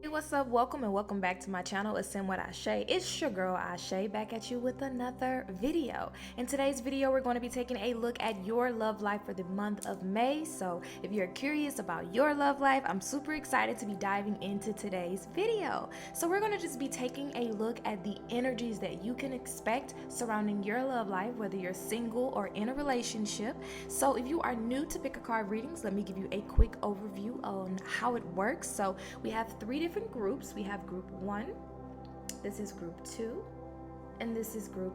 Hey, what's up? Welcome and welcome back to my channel, Ascend with Ashay. It's your girl Ashay back at you with another video. In today's video, we're going to be taking a look at your love life for the month of May. So if you're curious about your love life, I'm super excited to be diving into today's video. So we're going to just be taking a look at the energies that you can expect surrounding your love life, whether you're single or in a relationship. So if you are new to pick a card readings, let me give you a quick overview on how it works. So we have three different groups. We have group 1, this is group 2, and this is group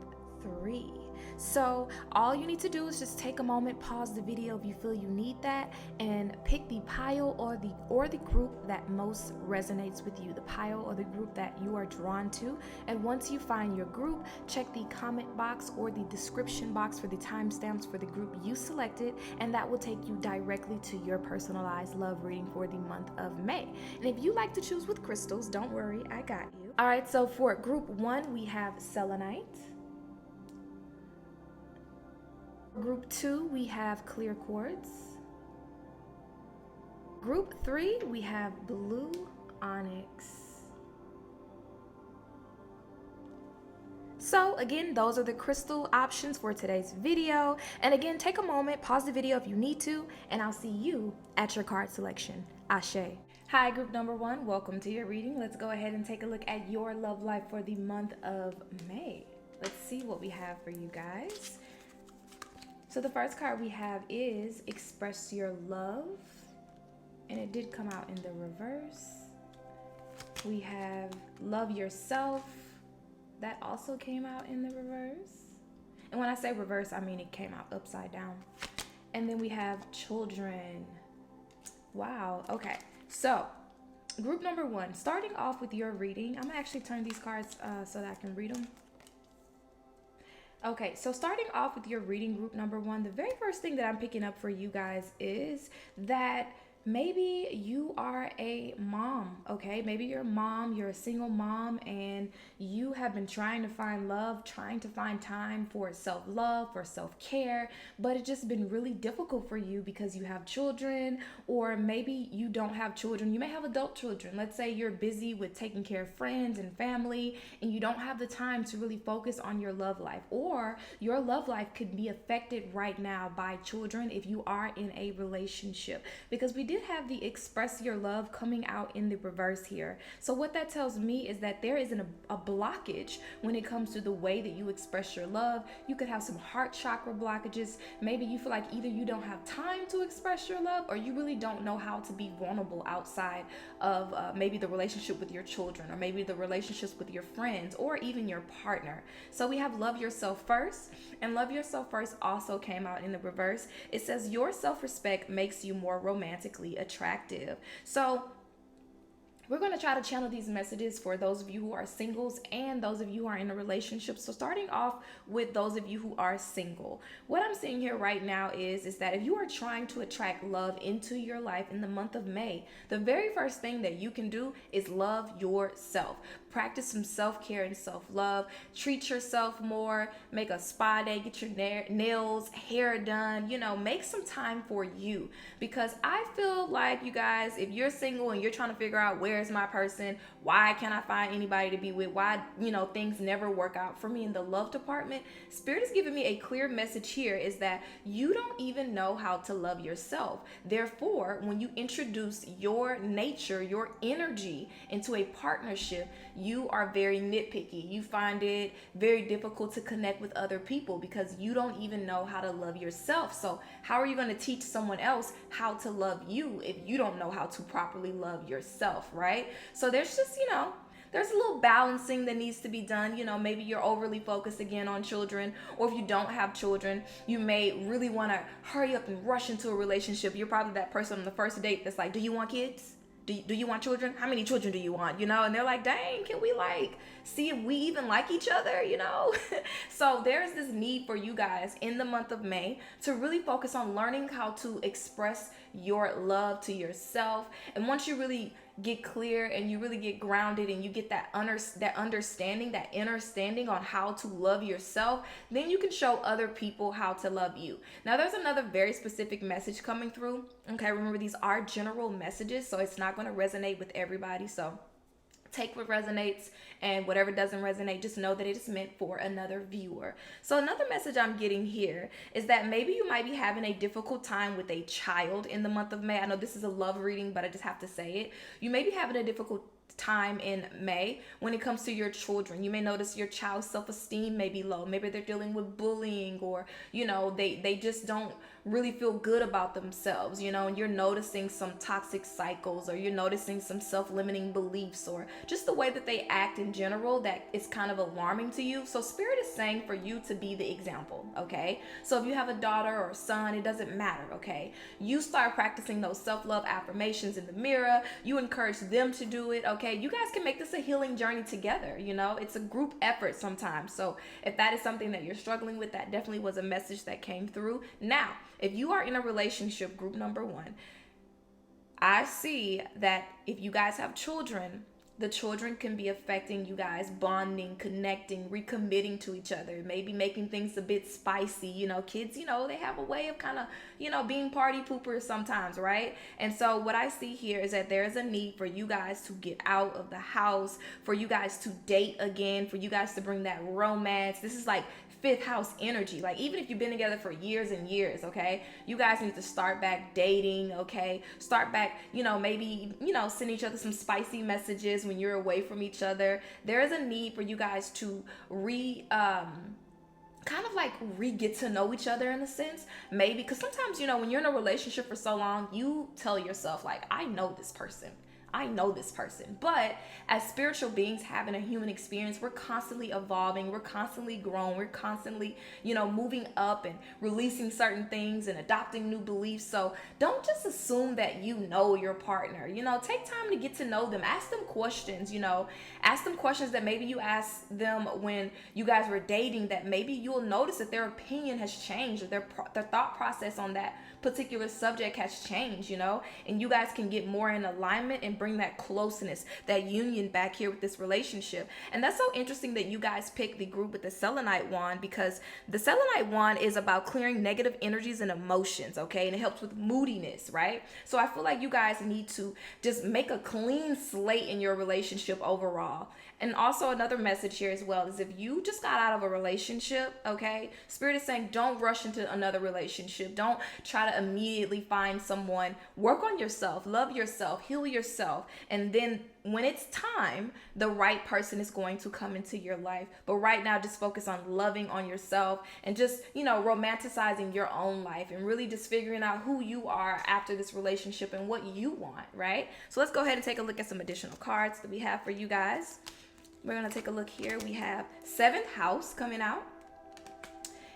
3. So all you need to do is just take a moment, pause the video if you feel you need that, and pick the pile or the group that most resonates with you, the pile or the group that you are drawn to. And once you find your group, check the comment box or the description box for the timestamps for the group you selected, and that will take you directly to your personalized love reading for the month of May. And if you like to choose with crystals, don't worry, I got you. All right, so for group 1, we have selenite. Group 2, we have clear quartz. Group 3, we have blue onyx. So again, those are the crystal options for today's video. And again, take a moment, pause the video if you need to, and I'll see you at your card selection. Ashe. Hi, group number 1, welcome to your reading. Let's go ahead and take a look at your love life for the month of May. Let's see what we have for you guys. So the first card we have is Express Your Love, and it did come out in the reverse. We have Love Yourself, that also came out in the reverse. And when I say reverse, I mean it came out upside down. And then we have Children. Wow, okay. So group number 1, starting off with your reading, I'm gonna actually turn these cards so that I can read them. Okay, so starting off with your reading, group number 1, the very first thing that I'm picking up for you guys is that maybe you are a mom, okay? Maybe you're a mom, you're a single mom, and you have been trying to find love, trying to find time for self-love, for self-care, but it's just been really difficult for you because you have children, or maybe you don't have children. You may have adult children. Let's say you're busy with taking care of friends and family, and you don't have the time to really focus on your love life, or your love life could be affected right now by children if you are in a relationship, because we did have the Express Your Love coming out in the reverse here. So what that tells me is that there is a blockage when it comes to the way that you express your love. You could have some heart chakra blockages. Maybe you feel like either you don't have time to express your love, or you really don't know how to be vulnerable outside of maybe the relationship with your children, or maybe the relationships with your friends, or even your partner. So we have Love Yourself First, and Love Yourself First also came out in the reverse. It says your self-respect makes you more romantically attractive. So we're going to try to channel these messages for those of you who are singles and those of you who are in a relationship. So starting off with those of you who are single, what I'm seeing here right now is that if you are trying to attract love into your life in the month of May, the very first thing that you can do is love yourself. Practice some self-care and self-love. Treat yourself more. Make a spa day. Get your nails, hair done. You know, make some time for you. Because I feel like, you guys, if you're single and you're trying to figure out where's my person, why can't I find anybody to be with, why, things never work out for me in the love department, Spirit is giving me a clear message here is that you don't even know how to love yourself. Therefore, when you introduce your nature, your energy into a partnership, you are very nitpicky. You find it very difficult to connect with other people because you don't even know how to love yourself. So how are you going to teach someone else how to love you if you don't know how to properly love yourself, right? So there's just, there's a little balancing that needs to be done. Maybe you're overly focused again on children, or if you don't have children, you may really want to hurry up and rush into a relationship. You're probably that person on the first date that's like, do you want kids? Do you want children? How many children do you want? And they're like, dang, can we see if we even like each other, So there's this need for you guys in the month of May to really focus on learning how to express your love to yourself. And once you really get clear and you really get grounded and you get that understanding, that inner standing on how to love yourself, then you can show other people how to love you. Now, there's another very specific message coming through. Okay, remember, these are general messages, so it's not going to resonate with everybody. So Take what resonates, and whatever doesn't resonate, just know that it is meant for another viewer. So another message I'm getting here is that maybe you might be having a difficult time with a child in the month of May. I know this is a love reading, but I just have to say it. You may be having a difficult time in May when it comes to your children. You may notice your child's self-esteem may be low. Maybe they're dealing with bullying, or they just don't really feel good about themselves, and you're noticing some toxic cycles, or you're noticing some self-limiting beliefs, or just the way that they act in general that is kind of alarming to you. So spirit is saying for you to be the example, okay? So if you have a daughter or a son, it doesn't matter, okay? You start practicing those self-love affirmations in the mirror. You encourage them to do it, okay? You guys can make this a healing journey together, it's a group effort sometimes. So if that is something that you're struggling with, that definitely was a message that came through. Now, if you are in a relationship, group number 1, I see that if you guys have children, the children can be affecting you guys bonding, connecting, recommitting to each other, maybe making things a bit spicy. Kids, they have a way of kind of, being party poopers sometimes, right? And so what I see here is that there's a need for you guys to get out of the house, for you guys to date again, for you guys to bring that romance. This is like 5th house energy. Like, even if you've been together for years and years, okay, you guys need to start back dating, okay? Start back, maybe, send each other some spicy messages when you're away from each other. There is a need for you guys to kind of like get to know each other in a sense, maybe, because sometimes, when you're in a relationship for so long, you tell yourself like, I know this person. But as spiritual beings having a human experience, we're constantly evolving, we're constantly growing, we're constantly, moving up and releasing certain things and adopting new beliefs. So don't just assume that you know your partner. Take time to get to know them. Ask them questions, ask them questions that maybe you asked them when you guys were dating, that maybe you'll notice that their opinion has changed, or their thought process on that particular subject has changed, and you guys can get more in alignment and bring that closeness, that union back here with this relationship. And that's so interesting that you guys picked the group with the selenite wand, because the selenite wand is about clearing negative energies and emotions, okay? And it helps with moodiness, right? So I feel like you guys need to just make a clean slate in your relationship overall. And also another message here as well is, if you just got out of a relationship, okay, Spirit is saying don't rush into another relationship. Don't try to immediately find someone. Work on yourself, love yourself, heal yourself, and then when it's time, the right person is going to come into your life. But right now, just focus on loving on yourself and just, romanticizing your own life, and really just figuring out who you are after this relationship and what you want, right? So let's go ahead and take a look at some additional cards that we have for you guys. We're going to take a look here. We have 7th house coming out.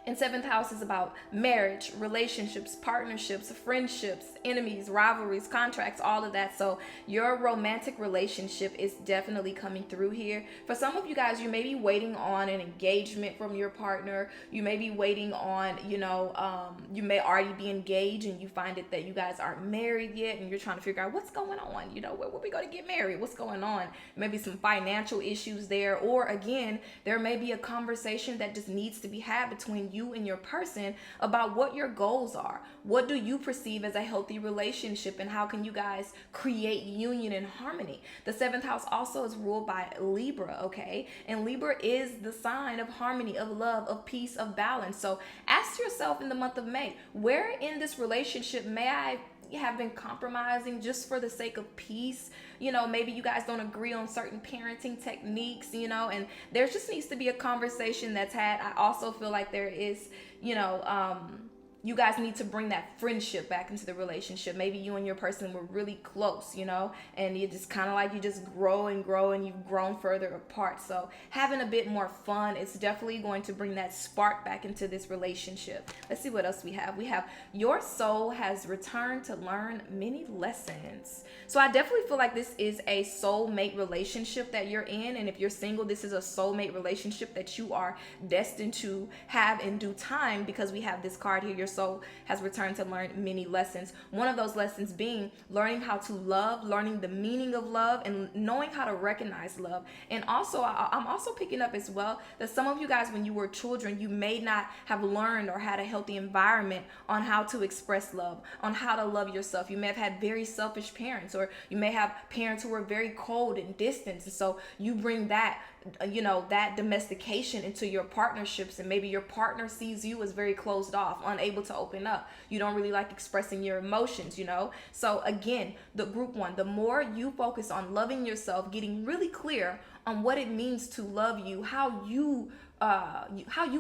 And 7th house is about marriage, relationships, partnerships, friendships, enemies, rivalries, contracts, all of that. So your romantic relationship is definitely coming through here. For some of you guys, you may be waiting on an engagement from your partner. You may be waiting on, you may already be engaged and you find it that you guys aren't married yet, and you're trying to figure out what's going on. Where we going to get married? What's going on? Maybe some financial issues there. Or again, there may be a conversation that just needs to be had between you and your person about what your goals are. What do you perceive as a healthy relationship, and how can you guys create union and harmony? The 7th house also is ruled by Libra, okay? And Libra is the sign of harmony, of love, of peace, of balance. So ask yourself in the month of May, where in this relationship may I have been compromising just for the sake of peace? Maybe you guys don't agree on certain parenting techniques, and there just needs to be a conversation that's had. I also feel like there is, you guys need to bring that friendship back into the relationship. Maybe you and your person were really close, and you just kind of like, you just grow and grow and you've grown further apart. So having a bit more fun is definitely going to bring that spark back into this relationship. Let's see what else we have. We have your soul has returned to learn many lessons. So I definitely feel like this is a soulmate relationship that you're in. And if you're single, this is a soulmate relationship that you are destined to have in due time, because we have this card here, your soul has returned to learn many lessons. One of those lessons being learning how to love, learning the meaning of love, and knowing how to recognize love. And also, I'm also picking up as well that some of you guys, when you were children, you may not have learned or had a healthy environment on how to express love, on how to love yourself. You may have had very selfish parents, or you may have parents who were very cold and distant. And so you bring that, that domestication into your partnerships, and maybe your partner sees you as very closed off, unable to open up. You don't really like expressing your emotions. So again, the group one, the more you focus on loving yourself, getting really clear on what it means to love you, how you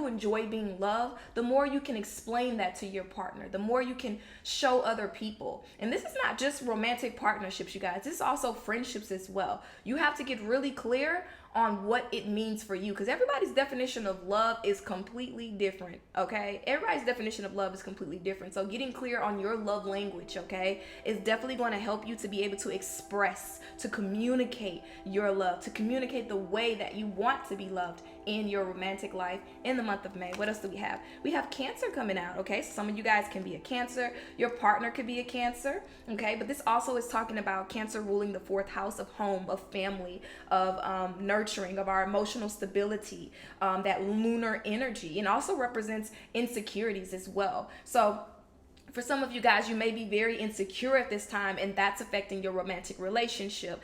enjoy being loved, the more you can explain that to your partner, the more you can show other people. And this is not just romantic partnerships, you guys. This is also friendships as well. You have to get really clear on what it means for you, because everybody's definition of love is completely different, okay? Everybody's definition of love is completely different. So getting clear on your love language, okay, is definitely going to help you to be able to express, to communicate your love, to communicate the way that you want to be loved in your romantic life in the month of May. What else do we have? We have Cancer coming out, okay? So some of you guys can be a Cancer. Your partner could be a Cancer, okay? But this also is talking about Cancer ruling the 4th house of home, of family, of nurturing, of our emotional stability, that lunar energy, and also represents insecurities as well. So for some of you guys, you may be very insecure at this time, and that's affecting your romantic relationship.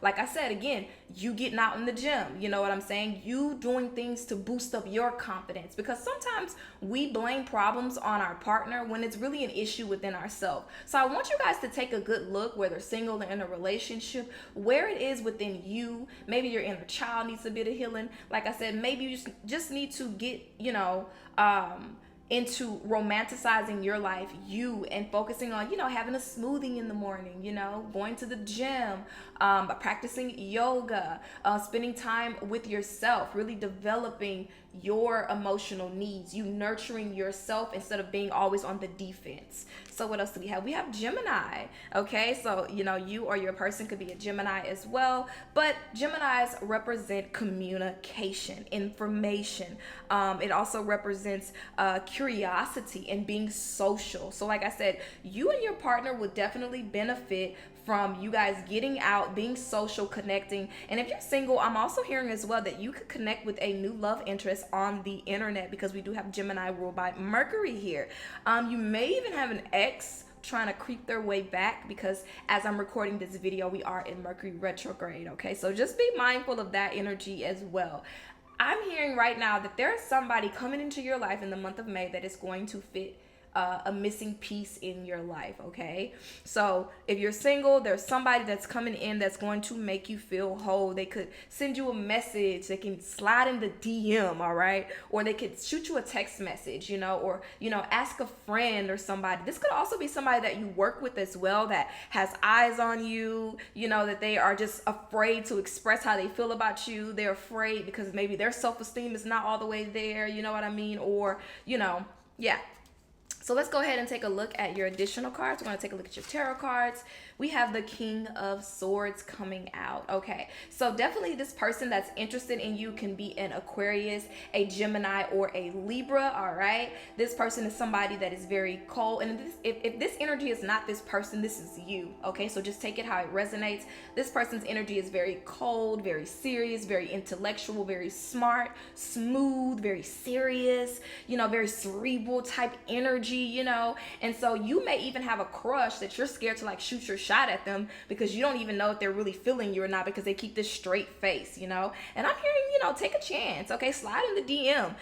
Like I said, again, you getting out in the gym, you know what I'm saying? You doing things to boost up your confidence, because sometimes we blame problems on our partner when it's really an issue within ourselves. So I want you guys to take a good look, whether single or in a relationship, where it is within you. Maybe your inner child needs a bit of healing. Like I said, maybe you just need to get, into romanticizing your life, and focusing on, having a smoothie in the morning, going to the gym, practicing yoga, spending time with yourself, really developing your emotional needs, you nurturing yourself instead of being always on the defense. So what else do we have? We have Gemini, okay? So, you or your person could be a Gemini as well, but Geminis represent communication, information. It also represents curiosity and being social. So like I said, you and your partner would definitely benefit from you guys getting out, being social, connecting. And if you're single, I'm also hearing as well that you could connect with a new love interest on the internet, because we do have Gemini ruled by Mercury here. You may even have an ex trying to creep their way back, because as I'm recording this video, we are in Mercury retrograde, okay? So just be mindful of that energy as well. I'm hearing right now that there's somebody coming into your life in the month of May that is going to fit a missing piece in your life, okay? So if you're single, there's somebody that's coming in that's going to make you feel whole. They could send you a message, they can slide in the DM, all right? Or they could shoot you a text message, or ask a friend or somebody. This could also be somebody that you work with as well, that has eyes on you, that they are just afraid to express how they feel about you. They're afraid because maybe their self-esteem is not all the way there, you know what I mean? Or, yeah. So let's go ahead and take a look at your additional cards. We're going to take a look at your tarot cards. We have the King of Swords coming out. Okay, so definitely this person that's interested in you can be an Aquarius, a Gemini, or a Libra, all right? This person is somebody that is very cold. And if this energy is not this person, this is you, okay? So just take it how it resonates. This person's energy is very cold, very serious, very intellectual, very smart, smooth, very serious, very cerebral type energy, And so you may even have a crush that you're scared to shoot your shot at them, because you don't even know if they're really feeling you or not, because they keep this straight face, And I'm hearing, take a chance, okay? Slide in the DM,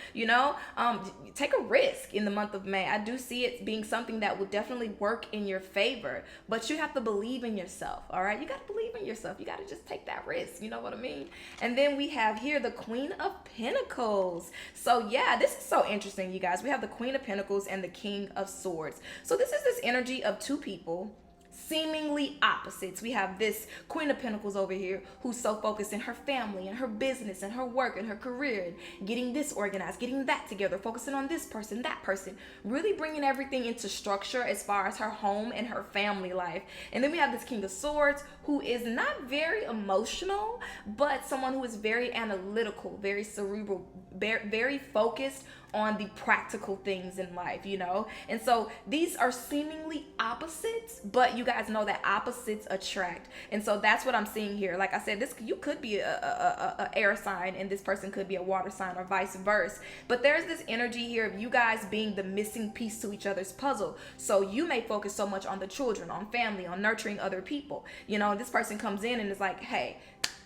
take a risk in the month of May. I do see it being something that will definitely work in your favor, but you have to believe in yourself, all right? You got to believe in yourself. You got to just take that risk, you know what I mean? And then we have here the Queen of Pentacles. So yeah, this is so interesting, you guys. We have the Queen of Pentacles and the King of Swords. So this is this energy of two people, seemingly opposites. We have this Queen of Pentacles over here who's so focused in her family and her business and her work and her career and getting this organized, getting that together, focusing on this person, that person, really bringing everything into structure as far as her home and her family life. And then we have this King of Swords who is not very emotional, but someone who is very analytical, very cerebral, very focused on the practical things in life, you know? And so these are seemingly opposites, but you guys know that opposites attract. And so that's what I'm seeing here. Like I said, this you could be a air sign and this person could be a water sign or vice versa. But there's this energy here of you guys being the missing piece to each other's puzzle. So you may focus so much on the children, on family, on nurturing other people. You know, this person comes in and is like, hey,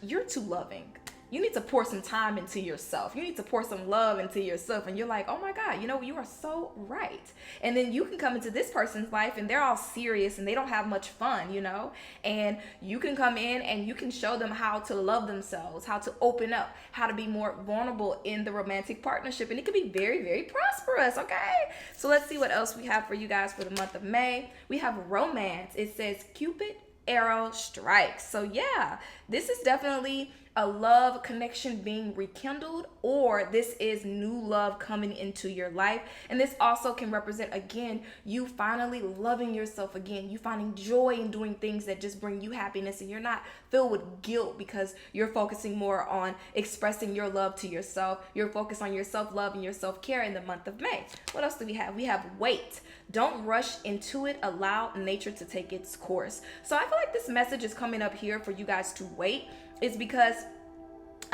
you're too loving. You need to pour some time into yourself. You need to pour some love into yourself. And you're like, oh my God, you know, you are so right. And then you can come into this person's life and they're all serious and they don't have much fun, you know, and you can come in and you can show them how to love themselves, how to open up, how to be more vulnerable in the romantic partnership. And it can be very, very prosperous. Okay. So let's see what else we have for you guys for the month of May. We have romance. It says Cupid arrow strikes. So yeah, this is definitely a love connection being rekindled, or this is new love coming into your life. And this also can represent, again, you finally loving yourself again, you finding joy in doing things that just bring you happiness, and you're not filled with guilt because you're focusing more on expressing your love to yourself. You're focused on your self-love and your self-care in the month of May. What else do we have? We have wait. Don't rush into it. Allow nature to take its course. So I feel like this message is coming up here for you guys to wait, is because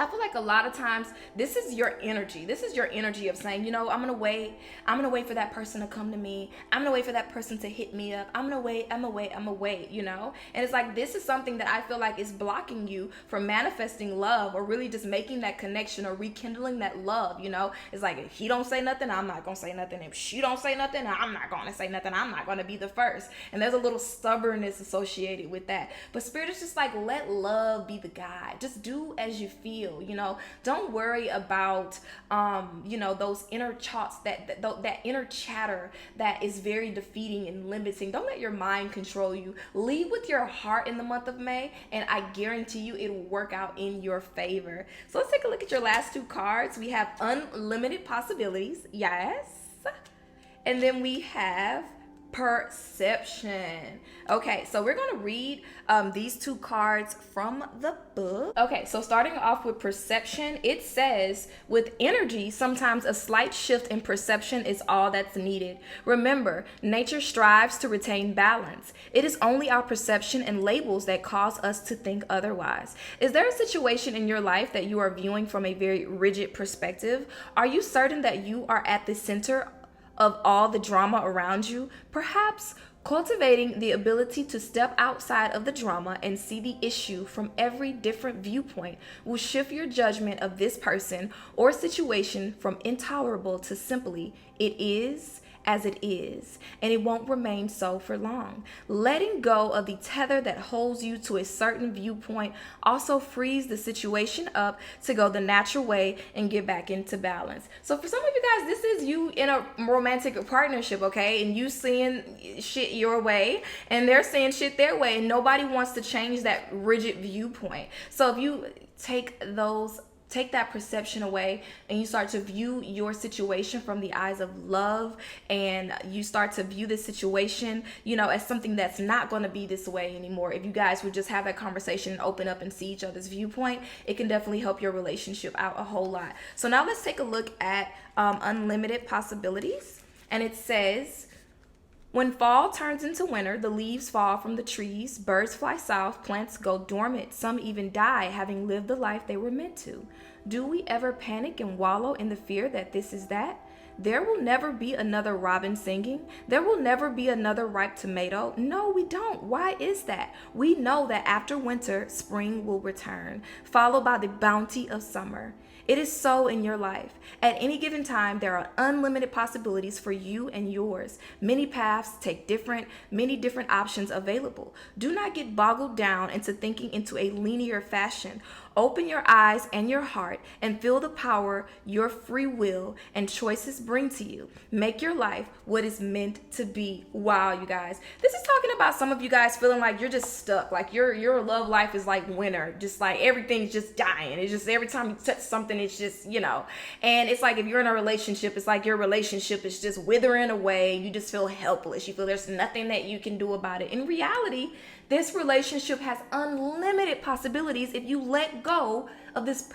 I feel like a lot of times this is your energy. This is your energy of saying, you know, I'm going to wait. I'm going to wait for that person to come to me. I'm going to wait for that person to hit me up. I'm going to wait, you know? And it's like, this is something that I feel like is blocking you from manifesting love, or really just making that connection or rekindling that love, you know? It's like, if he don't say nothing, I'm not going to say nothing. If she don't say nothing, I'm not going to say nothing. I'm not going to be the first. And there's a little stubbornness associated with that. But Spirit is just like, let love be the guide. Just do as you feel. You know, don't worry about you know, those inner thoughts, that inner chatter that is very defeating and limiting. Don't let your mind control you. Lead with your heart in the month of May, and I guarantee you it will work out in your favor. So let's take a look at your last two cards. We have unlimited possibilities, yes, and then we have perception. Okay, so we're going to read these two cards from the book. Okay, so starting off with perception, it says, with energy, sometimes a slight shift in perception is all that's needed. Remember, nature strives to retain balance. It is only our perception and labels that cause us to think otherwise. Is there a situation in your life that you are viewing from a very rigid perspective? Are you certain that you are at the center of all the drama around you? Perhaps cultivating the ability to step outside of the drama and see the issue from every different viewpoint will shift your judgment of this person or situation from intolerable to simply, it is as it is, and it won't remain so for long. Letting go of the tether that holds you to a certain viewpoint also frees the situation up to go the natural way and get back into balance. So for some of you guys, this is you in a romantic partnership, okay? And you seeing shit your way and they're seeing shit their way, and nobody wants to change that rigid viewpoint. So if you take that perception away and you start to view your situation from the eyes of love, and you start to view this situation, you know, as something that's not going to be this way anymore. If you guys would just have that conversation and open up and see each other's viewpoint, it can definitely help your relationship out a whole lot. So now let's take a look at unlimited possibilities. And it says, when fall turns into winter, the leaves fall from the trees, birds fly south, plants go dormant, some even die, having lived the life they were meant to. Do we ever panic and wallow in the fear that this is that? There will never be another robin singing. There will never be another ripe tomato. No, we don't. Why is that? We know that after winter, spring will return, followed by the bounty of summer. It is so in your life. At any given time, there are unlimited possibilities for you and yours. Many paths take many different options available. Do not get boggled down into thinking into a linear fashion. Open your eyes and your heart and feel the power your free will and choices bring to you. Make your life what is meant to be. Wow, you guys. This is talking about some of you guys feeling like you're just stuck. Like your love life is like winter. Just like everything's just dying. It's just every time you touch something, it's just, you know. And it's like if you're in a relationship, it's like your relationship is just withering away. You just feel helpless. You feel there's nothing that you can do about it. In reality, this relationship has unlimited possibilities if you let go of this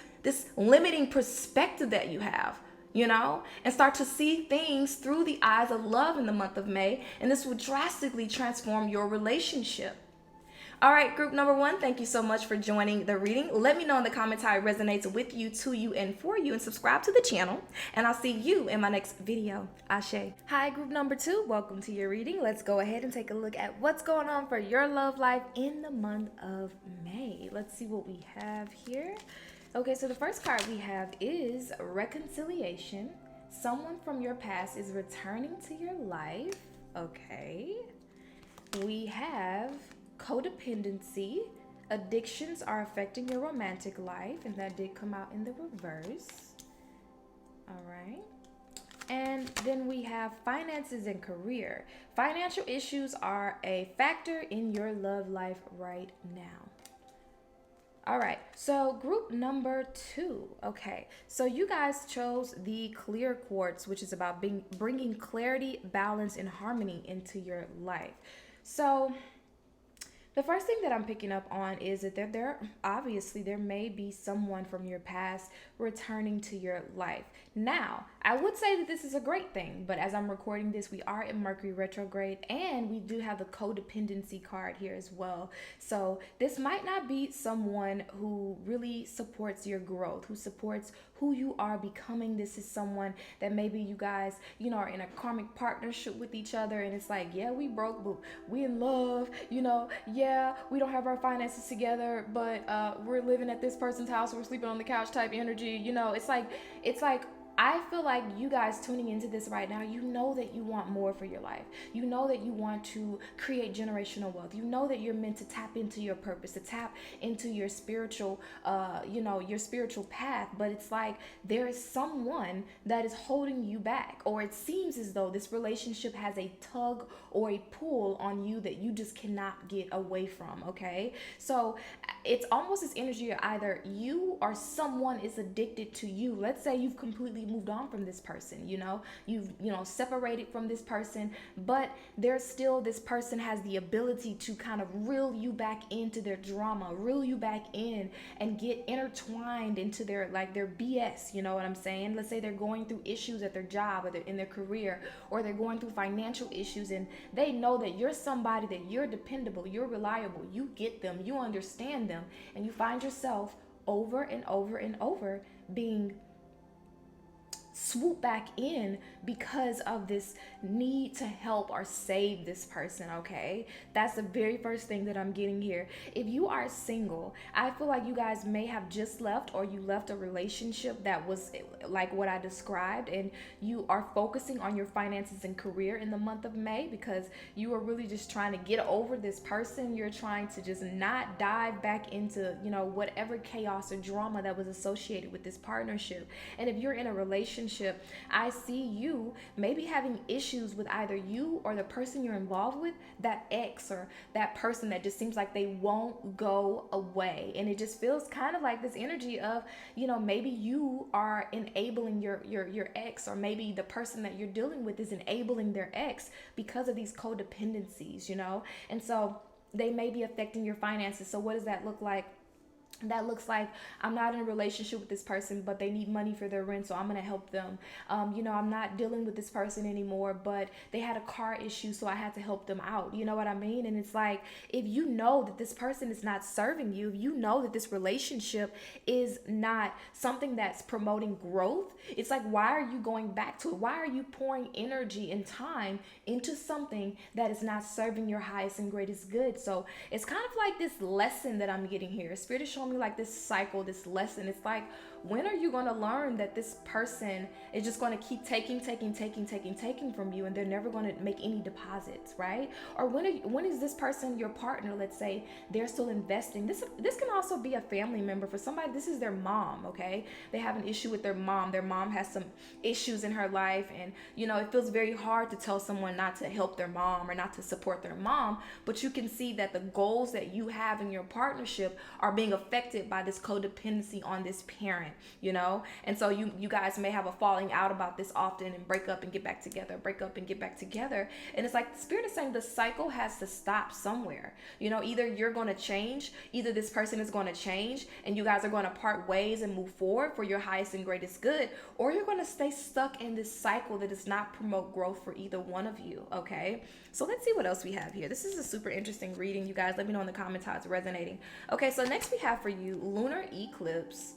limiting perspective that you have. and start to see things through the eyes of love in the month of May. And this will drastically transform your relationship. All right, group number one, thank you so much for joining the reading. Let me know in the comments how it resonates with you, to you, and for you, and subscribe to the channel. And I'll see you in my next video. Ashe. Hi, group number two, welcome to your reading. Let's go ahead and take a look at what's going on for your love life in the month of May. Let's see what we have here. Okay, so the first card we have is reconciliation. Someone from your past is returning to your life. Okay. We have codependency. Addictions are affecting your romantic life, and that did come out in the reverse. All right. And then we have finances and career. Financial issues are a factor in your love life right now. All right, so group number two. Okay, so you guys chose the clear quartz, which is about bringing clarity, balance, and harmony into your life. So the first thing that I'm picking up on is that there obviously there may be someone from your past returning to your life. Now, I would say that this is a great thing, but as I'm recording this, we are in Mercury retrograde, and we do have the codependency card here as well. So this might not be someone who really supports your growth, who supports who you are becoming. This is someone that maybe you guys, are in a karmic partnership with each other, and it's like, yeah, we broke, but we in love, yeah, we don't have our finances together, but we're living at this person's house, we're sleeping on the couch type energy. It's like I feel like you guys tuning into this right now, you know that you want more for your life. You know that you want to create generational wealth. You know that you're meant to tap into your purpose, to tap into your spiritual, your spiritual path. But it's like there is someone that is holding you back, or it seems as though this relationship has a tug or a pull on you that you just cannot get away from. Okay, so it's almost this energy of either you or someone is addicted to you. Let's say you've completely moved on from this person, you've separated from this person, but there's still this person has the ability to kind of reel you back into their drama, reel you back in and get intertwined into their BS. You know what I'm saying? Let's say they're going through issues at their job, or they're in their career, or they're going through financial issues, and they know that you're somebody, that you're dependable, you're reliable, you get them, you understand them, and you find yourself over and over and over being swoop back in because of this need to help or save this person. Okay, that's the very first thing that I'm getting here. If you are single, I feel like you guys may have just left, or you left a relationship that was like what I described, and you are focusing on your finances and career in the month of May because you are really just trying to get over this person. You're trying to just not dive back into whatever chaos or drama that was associated with this partnership. And if you're in a relationship, I see you maybe having issues with either you or the person you're involved with, that ex or that person that just seems like they won't go away. And it just feels kind of like this energy of, maybe you are enabling your ex, or maybe the person that you're dealing with is enabling their ex because of these codependencies, and so they may be affecting your finances. So what does that look like? That looks like I'm not in a relationship with this person, but they need money for their rent, so I'm going to help them. I'm not dealing with this person anymore, but they had a car issue, so I had to help them out. You know what I mean? And it's like, if you know that this person is not serving you, if you know that this relationship is not something that's promoting growth, it's like, why are you going back to it? Why are you pouring energy and time into something that is not serving your highest and greatest good? So it's kind of like this lesson that I'm getting here. Spirit is showing me like this cycle, this lesson. It's like, when are you going to learn that this person is just going to keep taking from you, and they're never going to make any deposits, right? Or when is this person, your partner, let's say, they're still investing? This can also be a family member. For somebody, this is their mom, okay? They have an issue with their mom. Their mom has some issues in her life, and it feels very hard to tell someone not to help their mom or not to support their mom, but you can see that the goals that you have in your partnership are being affected affected by this codependency on this parent, and so you guys may have a falling out about this often and break up and get back together, break up and get back together. And it's like the Spirit is saying the cycle has to stop somewhere. Either you're going to change, either this person is going to change and you guys are going to part ways and move forward for your highest and greatest good, or you're going to stay stuck in this cycle that does not promote growth for either one of you. Okay, so let's see what else we have here. This is a super interesting reading, you guys. Let me know in the comments how it's resonating. Okay, so next we have for you lunar eclipse.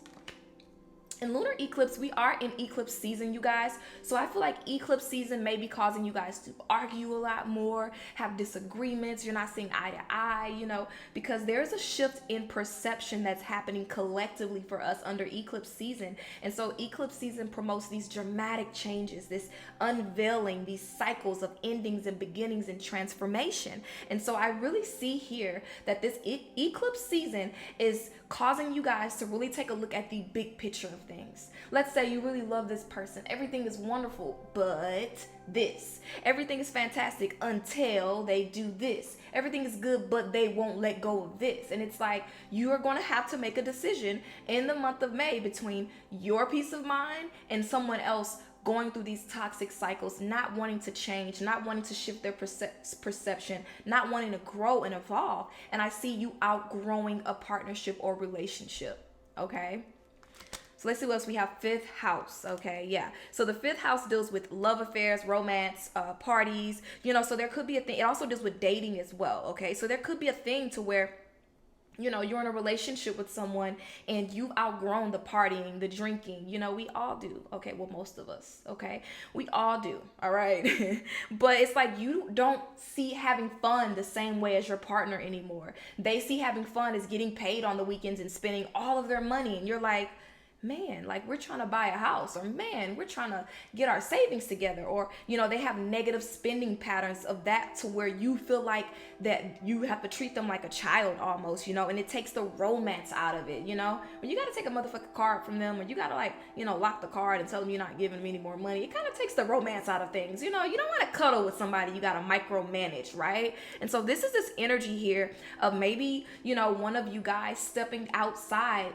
In lunar eclipse, we are in eclipse season, you guys. So I feel like eclipse season may be causing you guys to argue a lot more, have disagreements. You're not seeing eye to eye, because there's a shift in perception that's happening collectively for us under eclipse season. And so eclipse season promotes these dramatic changes, this unveiling, these cycles of endings and beginnings and transformation. And so I really see here that this eclipse season is causing you guys to really take a look at the big picture of things. Let's say you really love this person. Everything is wonderful, but this. Everything is fantastic until they do this. Everything is good, but they won't let go of this. And it's like you are going to have to make a decision in the month of May between your peace of mind and someone else going through these toxic cycles, not wanting to change, not wanting to shift their perception, not wanting to grow and evolve. And I see you outgrowing a partnership or relationship. Okay. So let's see what else we have. Fifth house. Okay. Yeah. So the fifth house deals with love affairs, romance, parties, so there could be a thing. It also deals with dating as well. Okay. So there could be a thing to where you're in a relationship with someone and you've outgrown the partying, the drinking. We all do. Okay. Well, most of us. Okay. We all do. All right. But it's like you don't see having fun the same way as your partner anymore. They see having fun as getting paid on the weekends and spending all of their money. And you're like, man, like we're trying to buy a house, or man, we're trying to get our savings together, or they have negative spending patterns of that to where you feel like that you have to treat them like a child almost, and it takes the romance out of it. When you got to take a motherfucking card from them, or you got to lock the card and tell them you're not giving them any more money, it kind of takes the romance out of things. You don't want to cuddle with somebody you got to micromanage, right? And so this is this energy here of maybe one of you guys stepping outside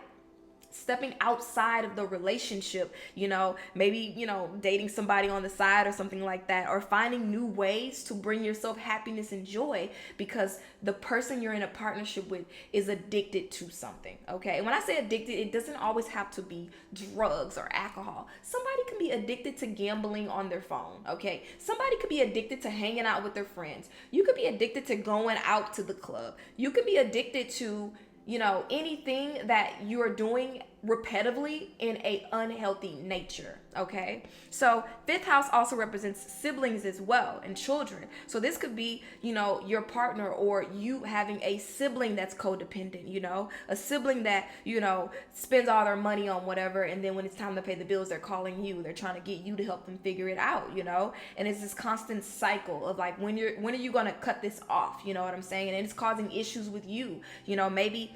of the relationship, maybe, dating somebody on the side or something like that, or finding new ways to bring yourself happiness and joy because the person you're in a partnership with is addicted to something. Okay. And when I say addicted, it doesn't always have to be drugs or alcohol. Somebody can be addicted to gambling on their phone. Okay. Somebody could be addicted to hanging out with their friends. You could be addicted to going out to the club. You could be addicted to anything that you are doing repetitively in a unhealthy nature. Okay. So fifth house also represents siblings as well and children. So this could be, your partner or you having a sibling that's codependent, a sibling that, spends all their money on whatever. And then when it's time to pay the bills, they're calling you, they're trying to get you to help them figure it out, and it's this constant cycle of like, when are you going to cut this off? You know what I'm saying? And it's causing issues with you, maybe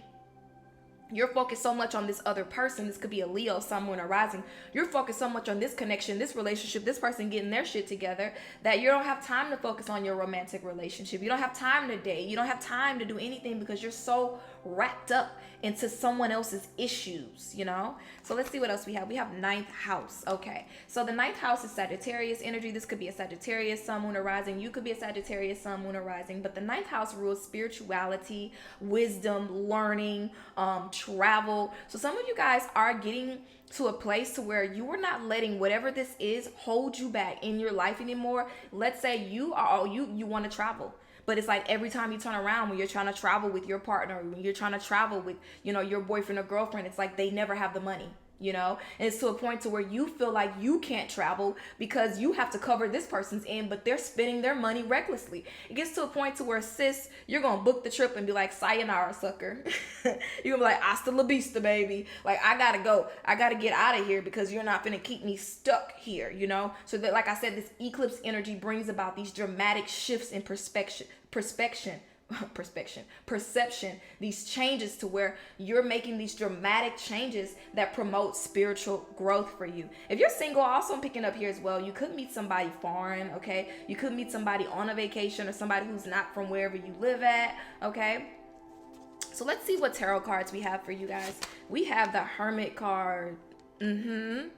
you're focused so much on this other person. This could be a Leo, Sun, Moon, or Rising. You're focused so much on this connection, this relationship, this person getting their shit together that you don't have time to focus on your romantic relationship. You don't have time to date. You don't have time to do anything because you're so wrapped up into someone else's issues, So let's see what else we have. We have ninth house. Okay. So the ninth house is Sagittarius energy. This could be a Sagittarius, Sun, Moon, or Rising. You could be a Sagittarius, Sun, Moon, or Rising. But the ninth house rules spirituality, wisdom, learning, travel. So some of you guys are getting to a place to where you are not letting whatever this is hold you back in your life anymore. Let's say you want to travel. But it's like every time you turn around when you're trying to travel with your partner, when you're trying to travel with, your boyfriend or girlfriend, it's like they never have the money. And it's to a point to where you feel like you can't travel because you have to cover this person's end, but they're spending their money recklessly. It gets to a point to where, sis, you're going to book the trip and be like, sayonara, sucker. You're going to be like, hasta la vista, baby. Like, I got to go. I got to get out of here because you're not going to keep me stuck here, So that, like I said, this eclipse energy brings about these dramatic shifts in perception, these changes to where you're making these dramatic changes that promote spiritual growth for you. If you're single, also I'm picking up here as well, you could meet somebody foreign. Okay. You could meet somebody on a vacation or somebody who's not from wherever you live at. Okay. So let's see what tarot cards we have for you guys. We have the Hermit card. And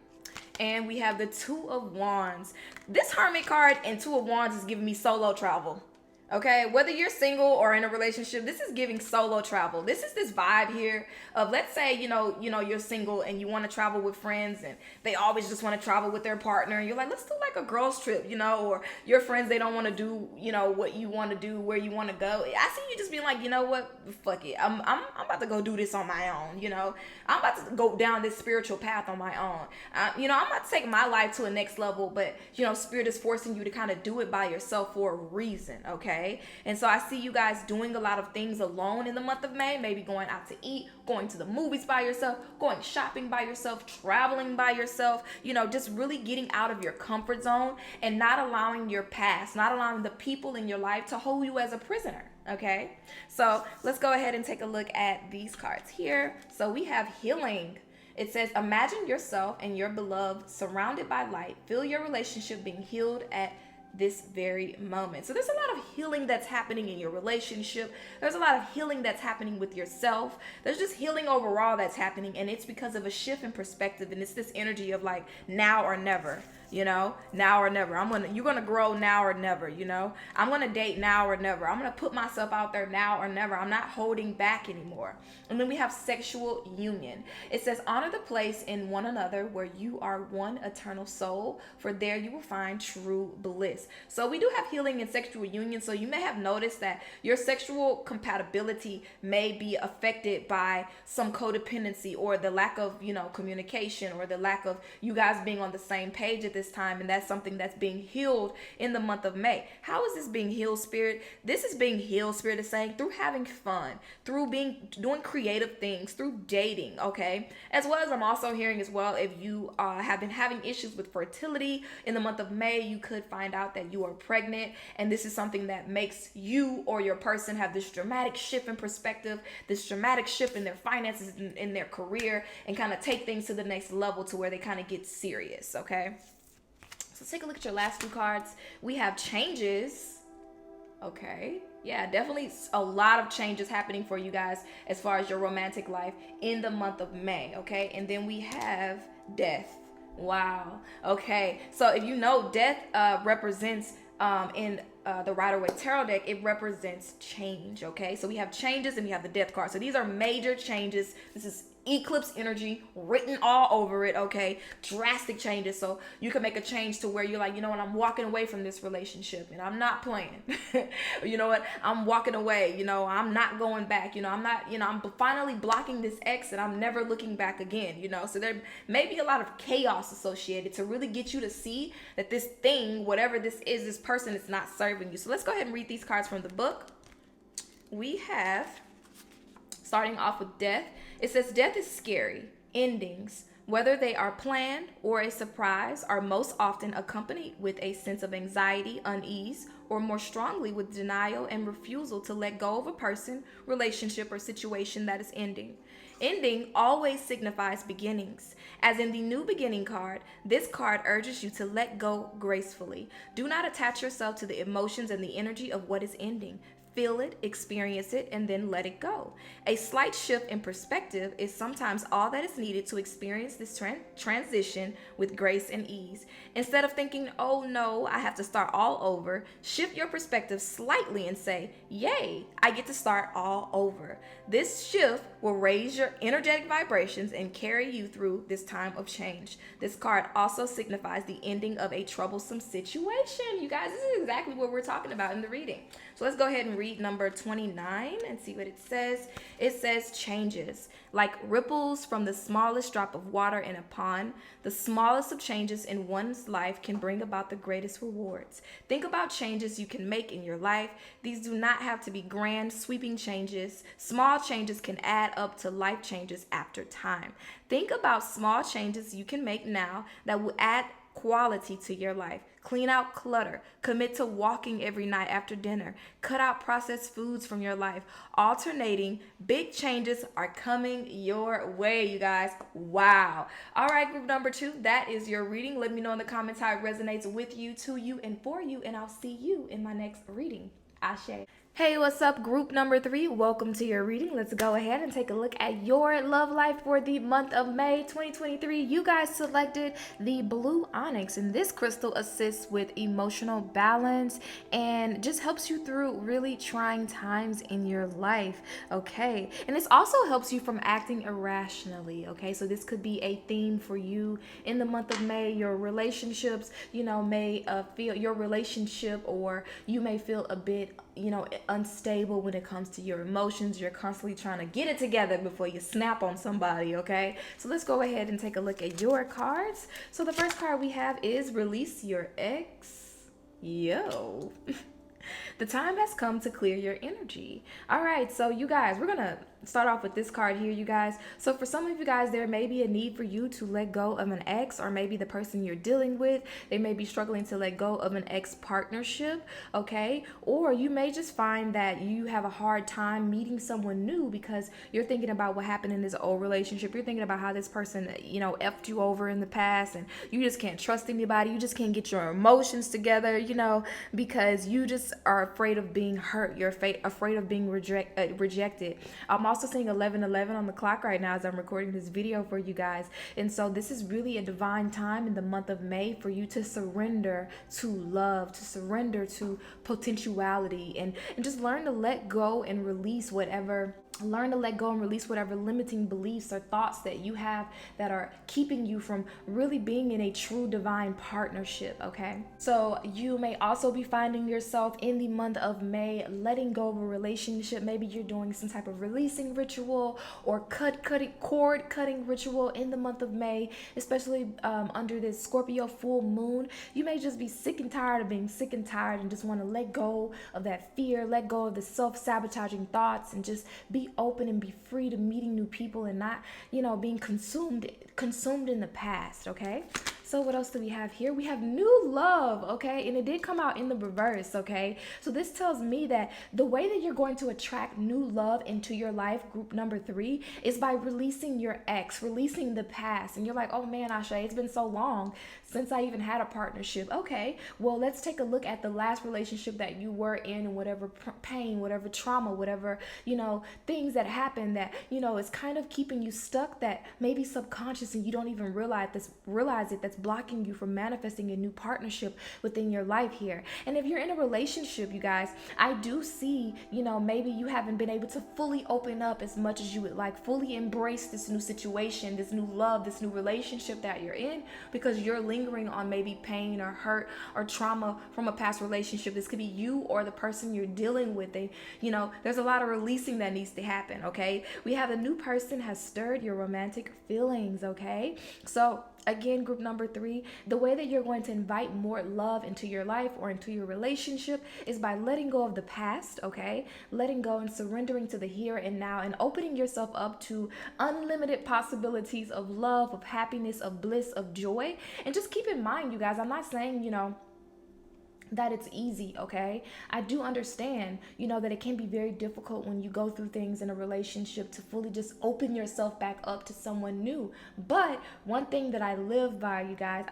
we have the Two of Wands. This Hermit card and Two of Wands is giving me solo travel. Okay, whether you're single or in a relationship, this is giving solo travel. This is this vibe here of, let's say, you're single and you want to travel with friends and they always just want to travel with their partner. And you're like, let's do like a girls trip, or your friends, they don't want to do, what you want to do, where you want to go. I see you just being like, you know what, fuck it. I'm about to go do this on my own, I'm about to go down this spiritual path on my own. I'm about to take my life to a next level, but, Spirit is forcing you to kind of do it by yourself for a reason, okay? And so I see you guys doing a lot of things alone in the month of May, maybe going out to eat, going to the movies by yourself, going shopping by yourself, traveling by yourself, just really getting out of your comfort zone and not allowing your past, not allowing the people in your life to hold you as a prisoner. Okay, so let's go ahead and take a look at these cards here. So we have healing. It says, imagine yourself and your beloved surrounded by light. Feel your relationship being healed at this very moment. So there's a lot of healing that's happening in your relationship. There's a lot of healing that's happening with yourself. There's just healing overall that's happening, and it's because of a shift in perspective, and it's this energy of like now or never. Now or never. You're gonna grow now or never. I'm gonna date now or never. I'm gonna put myself out there now or never. I'm not holding back anymore. And then we have sexual union. It says, honor the place in one another where you are one eternal soul, for there you will find true bliss. So we do have healing in sexual union. So you may have noticed that your sexual compatibility may be affected by some codependency or the lack of, communication, or the lack of you guys being on the same page at this time. And that's something that's being healed in the month of May. How is this being healed, Spirit? This is being healed, Spirit is saying, through having fun, through doing creative things, through dating, okay? As well as I'm also hearing as well, if you have been having issues with fertility in the month of May, you could find out that you are pregnant, and this is something that makes you or your person have this dramatic shift in perspective, this dramatic shift in their finances, in their career, and kind of take things to the next level to where they kind of get serious, okay? So take a look at your last two cards. We have changes. Okay. Yeah, definitely a lot of changes happening for you guys as far as your romantic life in the month of May. Okay. And then we have death. Wow. Okay. So if you know, death represents in the Rider-Waite Tarot deck, it represents change. Okay. So we have changes and we have the death card. So these are major changes. This is eclipse energy written all over it. Okay, drastic changes. So you can make a change to where you're like, you know what, I'm walking away from this relationship and I'm not playing. You know what, I'm walking away. I'm not going back. I'm finally blocking this ex and I'm never looking back again. So there may be a lot of chaos associated to really get you to see that this thing, whatever this is, this person is not serving you. So let's go ahead and read these cards from the book. We have, starting off with death. It says, death is scary. Endings, whether they are planned or a surprise, are most often accompanied with a sense of anxiety, unease, or more strongly with denial and refusal to let go of a person, relationship, or situation that is ending. Ending always signifies beginnings. As in the New Beginning card, this card urges you to let go gracefully. Do not attach yourself to the emotions and the energy of what is ending. Feel it, experience it, and then let it go. A slight shift in perspective is sometimes all that is needed to experience this transition with grace and ease. Instead of thinking, oh no, I have to start all over, shift your perspective slightly and say, yay, I get to start all over. This shift will raise your energetic vibrations and carry you through this time of change. This card also signifies the ending of a troublesome situation. You guys, this is exactly what we're talking about in the reading. So let's go ahead and read number 29 and see what it says. It says changes. Like ripples from the smallest drop of water in a pond, the smallest of changes in one's life can bring about the greatest rewards. Think about changes you can make in your life. These do not have to be grand, sweeping changes. Small changes can add up to life changes after time. Think about small changes you can make now that will add quality to your life. Clean out clutter. Commit to walking every night after dinner. Cut out processed foods from your life. Alternating big changes are coming your way, you guys. Wow. All right, group number 2, that is your reading. Let me know in the comments how it resonates with you, to you, and for you, and I'll see you in my next reading. Ashe. Hey, what's up, group number 3? Welcome to your reading. Let's go ahead and take a look at your love life for the month of May 2023. You guys selected the blue onyx, and this crystal assists with emotional balance and just helps you through really trying times in your life, okay? And this also helps you from acting irrationally, okay? So this could be a theme for you in the month of May. Your relationships, may feel your relationship, or you may feel a bit unstable when it comes to your emotions. You're constantly trying to get it together before you snap on somebody, okay? So let's go ahead and take a look at your cards. So the first card we have is Release Your Ex. Yo. The time has come to clear your energy. All right, so you guys, we're going to start off with this card here, you guys. So for some of you guys, there may be a need for you to let go of an ex, or maybe the person you're dealing with, they may be struggling to let go of an ex partnership, okay? Or you may just find that you have a hard time meeting someone new because you're thinking about what happened in this old relationship. You're thinking about how this person, effed you over in the past, and you just can't trust anybody. You just can't get your emotions together, because you just are afraid of being hurt. You're afraid of being rejected. I'm also seeing 11:11 on the clock right now as I'm recording this video for you guys. And so this is really a divine time in the month of May for you to surrender to love, to surrender to potentiality, and just learn to let go and release whatever limiting beliefs or thoughts that you have that are keeping you from really being in a true divine partnership, okay? So you may also be finding yourself in the month of May letting go of a relationship. Maybe you're doing some type of releasing ritual or cord cutting ritual in the month of May, especially under this Scorpio full moon. You may just be sick and tired of being sick and tired and just want to let go of that fear, let go of the self-sabotaging thoughts, and just be open and be free to meeting new people and not, being consumed in the past, okay? So what else do we have here? We have new love, okay? And it did come out in the reverse, okay? So this tells me that the way that you're going to attract new love into your life, group number 3, is by releasing your ex, releasing the past. And you're like, oh man, Asha, it's been so long since I even had a partnership. Okay, well, let's take a look at the last relationship that you were in, and whatever pain, whatever trauma, whatever, things that happened that, is kind of keeping you stuck, that maybe subconscious and you don't even realize it, that's blocking you from manifesting a new partnership within your life here. And if you're in a relationship, you guys, I do see, maybe you haven't been able to fully open up as much as you would like, fully embrace this new situation, this new love, this new relationship that you're in, because you're lingering on maybe pain or hurt or trauma from a past relationship. This could be you or the person you're dealing with. There's a lot of releasing that needs to happen, okay? We have a new person has stirred your romantic feelings, okay? So again, group number 3, the way that you're going to invite more love into your life or into your relationship is by letting go of the past, okay? Letting go and surrendering to the here and now, and opening yourself up to unlimited possibilities of love, of happiness, of bliss, of joy. And just keep in mind, you guys, I'm not saying, that it's easy, okay? I do understand, that it can be very difficult when you go through things in a relationship to fully just open yourself back up to someone new. But one thing that I live by, you guys,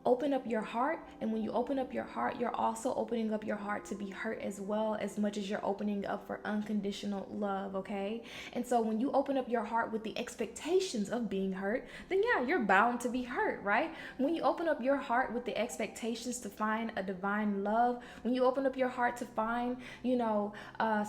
open up your heart. And when you open up your heart, you're also opening up your heart to be hurt as well, as much as you're opening up for unconditional love, okay? And so when you open up your heart with the expectations of being hurt, then yeah, you're bound to be hurt, right? When you open up your heart with the expectations to find a divine love, when you open up your heart to find,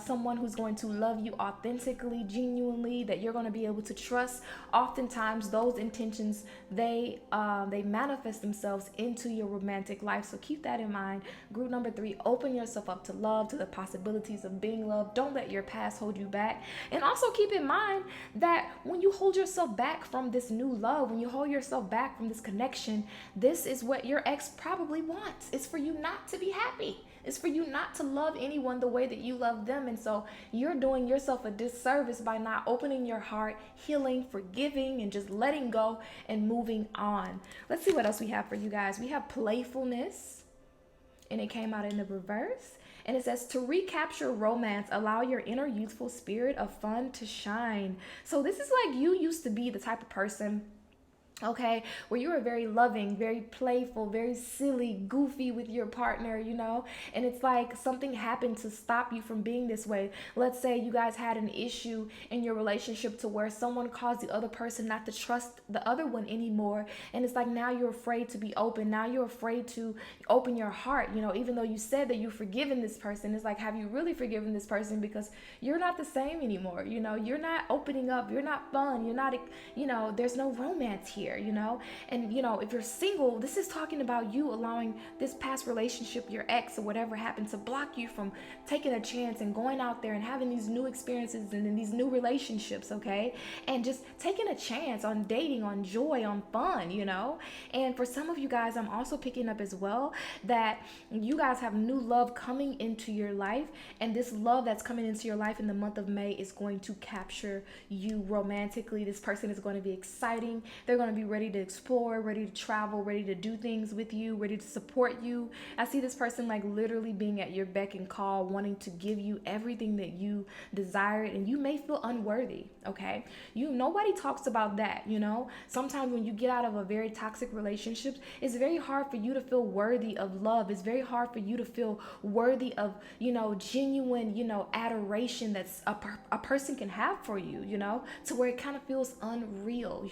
someone who's going to love you authentically, genuinely, that you're going to be able to trust, oftentimes those intentions, they manifest themselves into your romantic life. So keep that in mind. Group number 3, open yourself up to love, to the possibilities of being loved. Don't let your past hold you back. And also keep in mind that when you hold yourself back from this new love, when you hold yourself back from this connection, this is what your ex probably wants. It's for you not to be happy. It's for you not to love anyone the way that you love them. And so you're doing yourself a disservice by not opening your heart, healing, forgiving, and just letting go and moving on. Let's see what else we have for you guys. We have playfulness, and it came out in the reverse. And it says, to recapture romance, allow your inner youthful spirit of fun to shine. So this is like you used to be the type of person okay, where you are very loving, very playful, very silly, goofy with your partner, and it's like something happened to stop you from being this way. Let's say you guys had an issue in your relationship to where someone caused the other person not to trust the other one anymore, and it's like now you're afraid to be open. Now you're afraid to open your heart, even though you said that you've forgiven this person. It's like, have you really forgiven this person? Because you're not the same anymore. You're not opening up, you're not fun, you're not, there's no romance here, and if you're single, this is talking about you allowing this past relationship, your ex or whatever happened, to block you from taking a chance and going out there and having these new experiences and in these new relationships, okay, and just taking a chance on dating, on joy, on fun, and for some of you guys, I'm also picking up as well that you guys have new love coming into your life, and this love that's coming into your life in the month of May is going to capture you romantically. This person is going to be exciting. They're going to be ready to explore, ready to travel, ready to do things with you, ready to support you. I see this person like literally being at your beck and call, wanting to give you everything that you desire, and you may feel unworthy, okay? Nobody talks about that, Sometimes when you get out of a very toxic relationship, it's very hard for you to feel worthy of love. It's very hard for you to feel worthy of, genuine, adoration that's a person can have for you, to where it kind of feels unreal,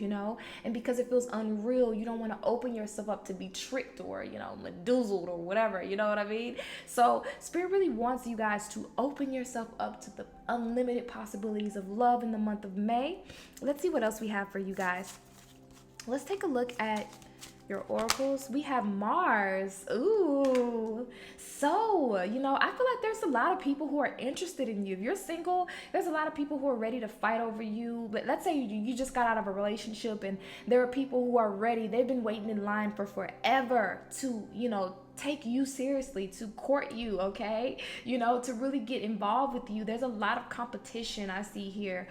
and because it feels unreal, you don't want to open yourself up to be tricked or, meduzzled or whatever, you know what I mean? So Spirit really wants you guys to open yourself up to the unlimited possibilities of love in the month of May. Let's see what else we have for you guys. Let's take a look at your oracles. We have Mars. Ooh. So, I feel like there's a lot of people who are interested in you. If you're single, there's a lot of people who are ready to fight over you. But let's say you just got out of a relationship and there are people who are ready. They've been waiting in line for forever to, take you seriously, to court you, okay? To really get involved with you. There's a lot of competition I see here,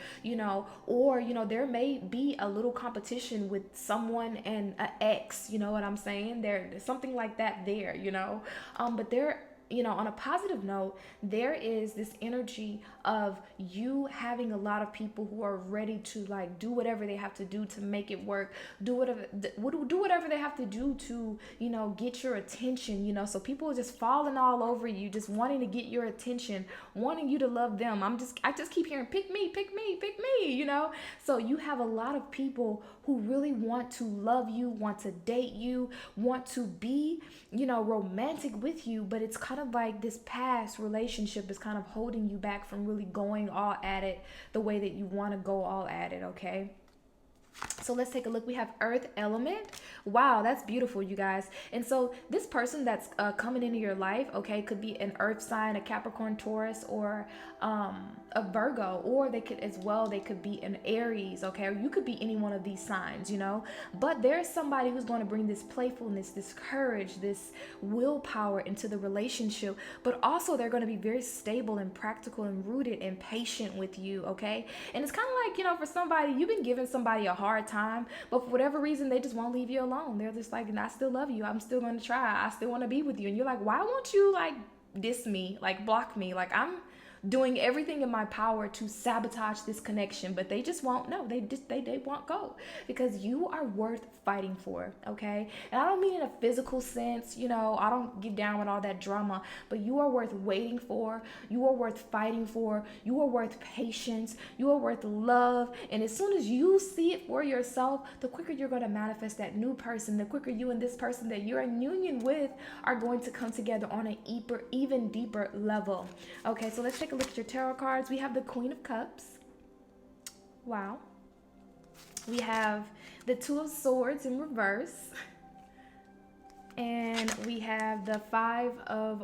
or, there may be a little competition with someone and an ex, you know what I'm saying? There's something like that there, but there, on a positive note, there is this energy of you having a lot of people who are ready to like do whatever they have to do to make it work, do whatever they have to do to, get your attention, so people are just falling all over you, just wanting to get your attention, wanting you to love them. I just keep hearing, pick me, pick me, pick me, so you have a lot of people who really want to love you, want to date you, want to be, romantic with you, but it's kind of like this past relationship is kind of holding you back from really going all at it the way that you want to go all at it, okay? So let's take a look. We have Earth element. Wow, that's beautiful, you guys. And so this person that's coming into your life, okay, could be an Earth sign, a Capricorn, Taurus, or a Virgo, or they could be an Aries, okay, or you could be any one of these signs, but there's somebody who's going to bring this playfulness, this courage, this willpower into the relationship, but also they're going to be very stable and practical and rooted and patient with you, okay? And it's kind of like, for somebody, you've been giving somebody a hard time, but for whatever reason, they just won't leave you alone. They're just like, I still love you. I'm still going to try. I still want to be with you. And you're like, why won't you like diss me, like block me? Like I'm doing everything in my power to sabotage this connection, but they just won't. No, they won't go, because you are worth fighting for, okay? And I don't mean in a physical sense, I don't get down with all that drama, but you are worth waiting for, you are worth fighting for, you are worth patience, you are worth love. And as soon as you see it for yourself, the quicker you're going to manifest that new person, the quicker you and this person that you're in union with are going to come together on an even deeper level. Okay, so let's take a look at your tarot cards. We have the Queen of Cups. Wow. We have the Two of Swords in reverse. And we have the Five of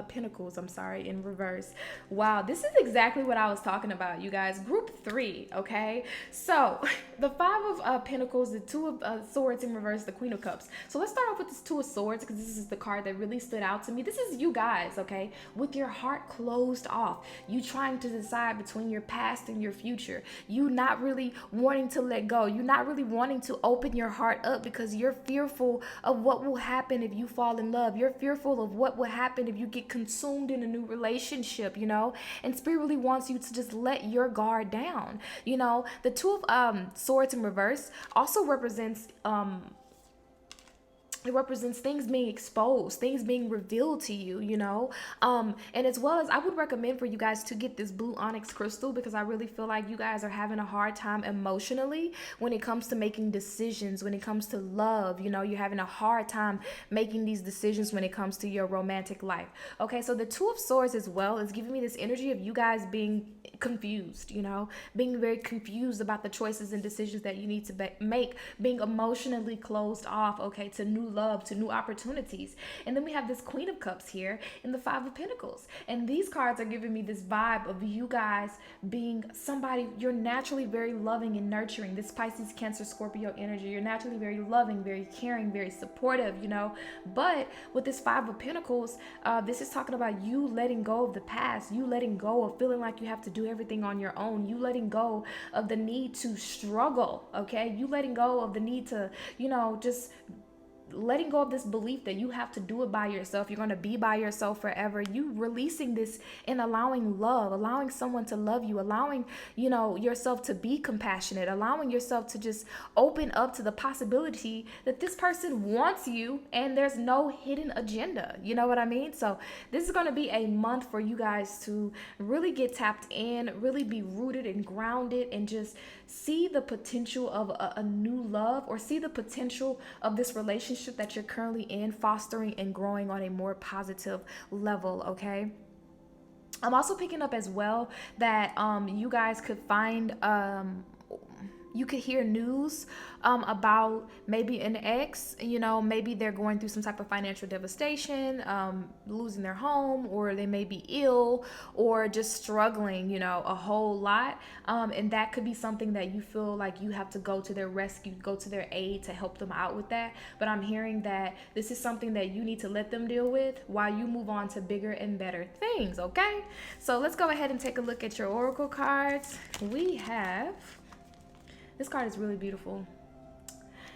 Pentacles, in reverse. Wow, this is exactly what I was talking about, you guys. Group 3, okay? So, the Five of Pentacles, the Two of Swords in reverse, the Queen of Cups. So, let's start off with this Two of Swords, because this is the card that really stood out to me. This is you guys, okay? With your heart closed off. You trying to decide between your past and your future. You not really wanting to let go. You not really wanting to open your heart up because you're fearful of of what will happen if you fall in love. You're fearful of what will happen if you get consumed in a new relationship, you know? And Spirit really wants you to just let your guard down. You know, the Two of Swords in reverse also represents it represents things being exposed, things being revealed to you, you know. And as well as, I would recommend for you guys to get this blue onyx crystal, because I really feel like you guys are having a hard time emotionally when it comes to making decisions, when it comes to love. You know, you're having a hard time making these decisions when it comes to your romantic life. Okay, so the Two of Swords as well is giving me this energy of you guys being confused, you know, being very confused about the choices and decisions that you need to make, being emotionally closed off, okay, to new love, to new opportunities. And then we have this Queen of Cups here in the Five of Pentacles. And these cards are giving me this vibe of you guys being somebody, you're naturally very loving and nurturing. This Pisces, Cancer, Scorpio energy. You're naturally very loving, very caring, very supportive, you know. But with this Five of Pentacles, this is talking about you letting go of the past, you letting go of feeling like you have to do everything on your own, you letting go of the need to struggle, okay? You letting go of the need to, you know, just letting go of this belief that you have to do it by yourself, you're going to be by yourself forever. You releasing this and allowing love, allowing someone to love you, allowing, you know, yourself to be compassionate, allowing yourself to just open up to the possibility that this person wants you and there's no hidden agenda. You know what I mean? So this is going to be a month for you guys to really get tapped in, really be rooted and grounded, and just see the potential of a new love, or see the potential of this relationship that you're currently in fostering and growing on a more positive level, okay? I'm also picking up as well that you guys could find you could hear news about maybe an ex, you know, maybe they're going through some type of financial devastation, losing their home, or they may be ill, or just struggling, you know, a whole lot. And that could be something that you feel like you have to go to their rescue, go to their aid to help them out with that. But I'm hearing that this is something that you need to let them deal with while you move on to bigger and better things, okay? So let's go ahead and take a look at your oracle cards. We have, this card is really beautiful.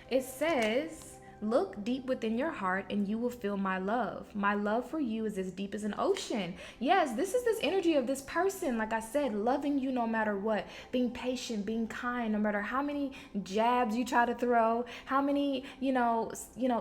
It says, look deep within your heart and you will feel my love. My love for you is as deep as an ocean. Yes, this is this energy of this person, like I said, loving you no matter what, being patient, being kind, no matter how many jabs you try to throw, how many, you know,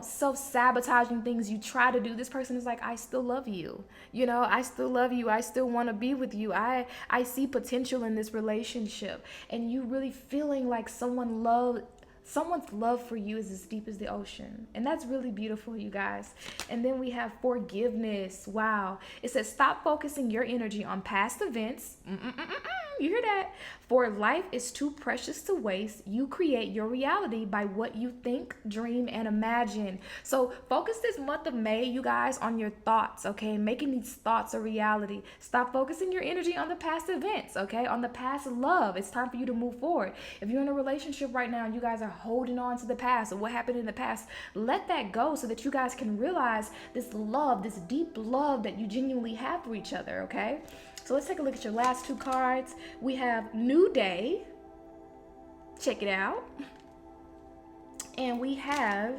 self-sabotaging things you try to do. This person is like, I still love you. You know, I still love you. I still want to be with you. I see potential in this relationship. And you really feeling like someone's love for you is as deep as the ocean. And that's really beautiful, you guys. And then we have forgiveness. Wow. It says, stop focusing your energy on past events. You hear that? For life is too precious to waste. You create your reality by what you think, dream, and imagine. So focus this month of May, you guys, on your thoughts, okay? Making these thoughts a reality. Stop focusing your energy on the past events, okay? On the past love. It's time for you to move forward. If you're in a relationship right now and you guys are holding on to the past or what happened in the past, let that go so that you guys can realize this love, this deep love that you genuinely have for each other, okay? So let's take a look at your last two cards. We have New Day. Check it out. And we have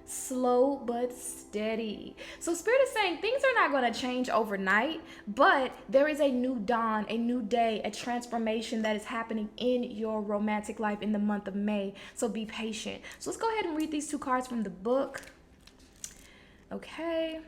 Slow but Steady. So Spirit is saying things are not going to change overnight, but there is a new dawn, a new day, a transformation that is happening in your romantic life in the month of May. So be patient. So let's go ahead and read these two cards from the book. Okay.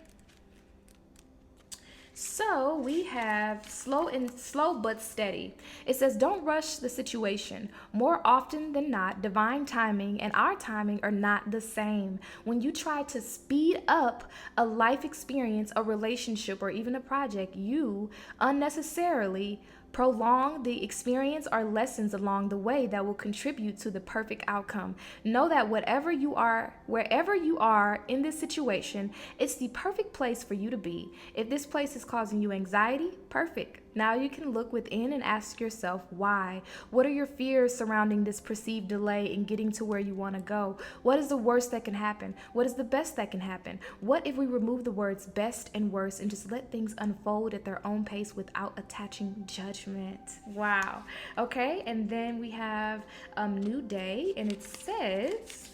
So we have slow but steady. It says, don't rush the situation. More often than not, divine timing and our timing are not the same. When you try to speed up a life experience, a relationship, or even a project, you unnecessarily prolong the experience or lessons along the way that will contribute to the perfect outcome. Know that wherever you are in this situation, it's the perfect place for you to be. If this place is causing you anxiety, perfect. Now you can look within and ask yourself why. What are your fears surrounding this perceived delay in getting to where you want to go? What is the worst that can happen? What is the best that can happen? What if we remove the words best and worst and just let things unfold at their own pace without attaching judgment? Wow. Okay, and then we have New Day, and it says,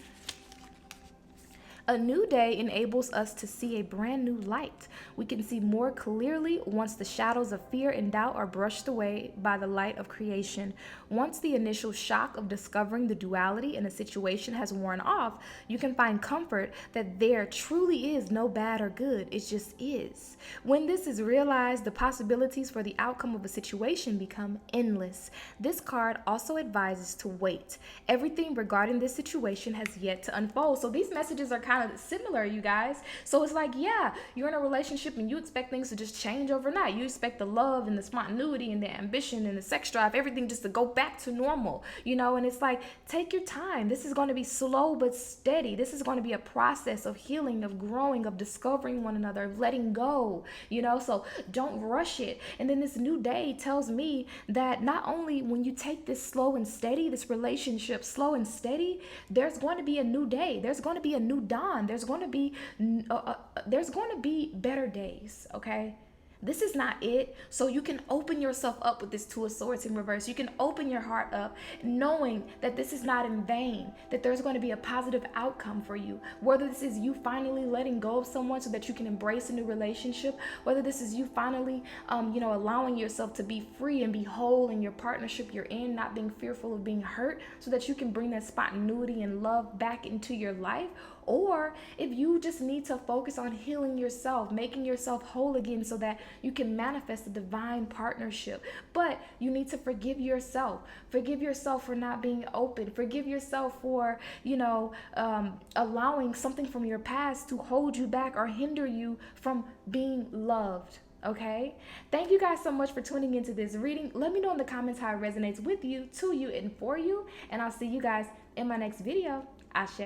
A new day enables us to see a brand new light. We can see more clearly once the shadows of fear and doubt are brushed away by the light of creation. Once the initial shock of discovering the duality in a situation has worn off, you can find comfort that there truly is no bad or good. It just is. When this is realized, the possibilities for the outcome of a situation become endless. This card also advises to wait. Everything regarding this situation has yet to unfold. So these messages are kind of similar, you guys. So it's like, yeah, you're in a relationship and you expect things to just change overnight. You expect the love and the spontaneity and the ambition and the sex drive, everything just to go back to normal, and it's like, take your time. This is going to be slow but steady. This is going to be a process of healing, of growing, of discovering one another, of letting go, so don't rush it. And then this new day tells me that not only when you take this slow and steady, this relationship slow and steady, there's going to be a new day. There's going to be a new dawn. There's going to be better days, okay? This is not it. So you can open yourself up with this Two of Swords in reverse. You can open your heart up knowing that this is not in vain, that there's going to be a positive outcome for you. Whether this is you finally letting go of someone so that you can embrace a new relationship, whether this is you finally, allowing yourself to be free and be whole in your partnership you're in, not being fearful of being hurt so that you can bring that spontaneity and love back into your life. Or if you just need to focus on healing yourself, making yourself whole again so that you can manifest a divine partnership. But you need to forgive yourself. Forgive yourself for not being open. Forgive yourself for, allowing something from your past to hold you back or hinder you from being loved. Okay? Thank you guys so much for tuning into this reading. Let me know in the comments how it resonates with you, to you, and for you. And I'll see you guys in my next video. Ashe.